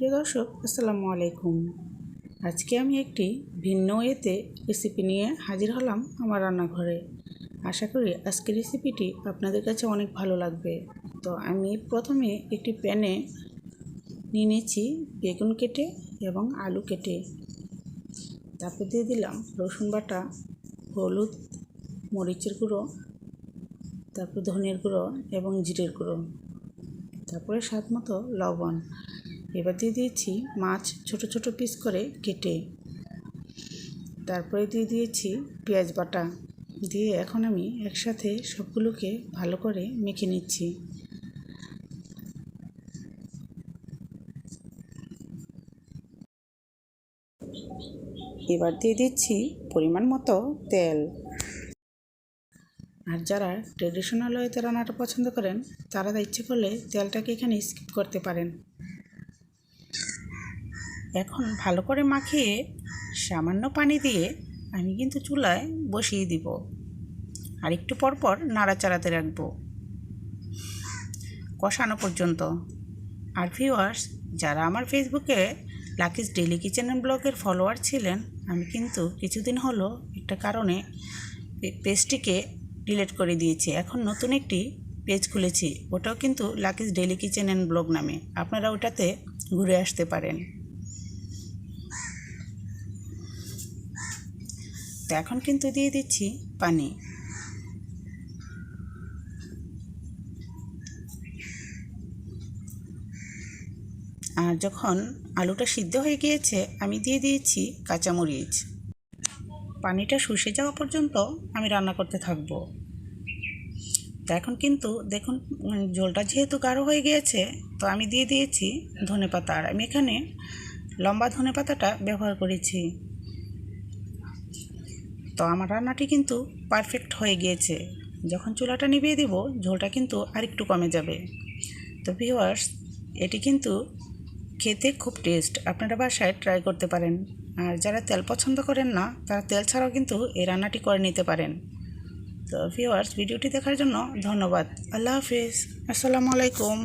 প্রিয় দর্শক, আসসালামু আলাইকুম। আজকে আমি একটি ভিন্ন ওয়েতে রেসিপি নিয়ে হাজির হলাম আমার রান্নাঘরে। আশা করি আজকের রেসিপিটি আপনাদের কাছে অনেক ভালো লাগবে। তো আমি প্রথমে একটি প্যানে নিয়ে নিয়েছি বেগুন কেটে এবং আলু কেটে। তারপর দিয়ে দিলাম রসুন বাটা, হলুদ, মরিচের গুঁড়ো, তারপর ধনিয়ার গুঁড়ো এবং জিরের গুঁড়ো, তারপরে স্বাদ মতো লবণ। এবার দিয়ে দিয়েছি মাছ ছোট ছোট পিস করে কেটে। তারপরে দিয়ে দিয়েছি পেঁয়াজ বাটা দিয়ে এখন আমি একসাথে সবগুলোকে ভালো করে মেখে নিচ্ছি। এবার দিয়ে দিচ্ছি পরিমাণ মতো তেল। আর যারা ট্রেডিশনাল ওয়েতে রান্নাটা পছন্দ করেন তারা ইচ্ছে করলে তেলটাকে এখানে স্কিপ করতে পারেন। এখন ভালো করে মাখিয়ে সামান্য পানি দিয়ে আমি কিন্তু চুলায় বসিয়ে দিব আর একটু পরপর নাড়াচাড়াতে রাখবো কষানো পর্যন্ত। আর ভিউয়ার্স, যারা আমার ফেসবুকে লাকিস ডেইলি কিচেন অ্যান্ড ব্লগের ফলোয়ার ছিলেন, আমি কিন্তু কিছুদিন হলো একটা কারণে পেজটিকে ডিলিট করে দিয়েছি। এখন নতুন একটি পেজ খুলেছি, ওটাও কিন্তু Lucky's daily kitchen and blog নামে। আপনারা ওটাতে ঘুরে আসতে পারেন। তো এখন কিন্তু দিয়ে দিচ্ছি পানি। আর যখন আলুটা সিদ্ধ হয়ে গিয়েছে আমি দিয়ে দিয়েছি কাঁচামরিচ। পানিটা শুষে যাওয়া পর্যন্ত আমি রান্না করতে থাকবো। তো এখন কিন্তু দেখুন ঝোলটা যেহেতু গাঢ় হয়ে গিয়েছে, তো আমি দিয়ে দিয়েছি ধনেপাতা। আর আমি এখানে লম্বা ধনেপাতাটা ব্যবহার করেছি। তো আমার রান্নাটি কিন্তু পারফেক্ট হয়ে গিয়েছে। যখন চুলাটা নিভিয়ে দিব ঝোলটা কিন্তু আরেকটু কমে যাবে। তো ভিউয়ার্স, এটি কিন্তু খেতে খুব টেস্ট, আপনারা বাসায় ট্রাই করতে পারেন। আর যারা তেল পছন্দ করেন না তারা তেল ছাড়াও কিন্তু এই রান্নাটি করে নিতে পারেন। তো ভিউয়ার্স, ভিডিওটি দেখার জন্য ধন্যবাদ। আল্লাহ হাফিজ, আসসালামু আলাইকুম।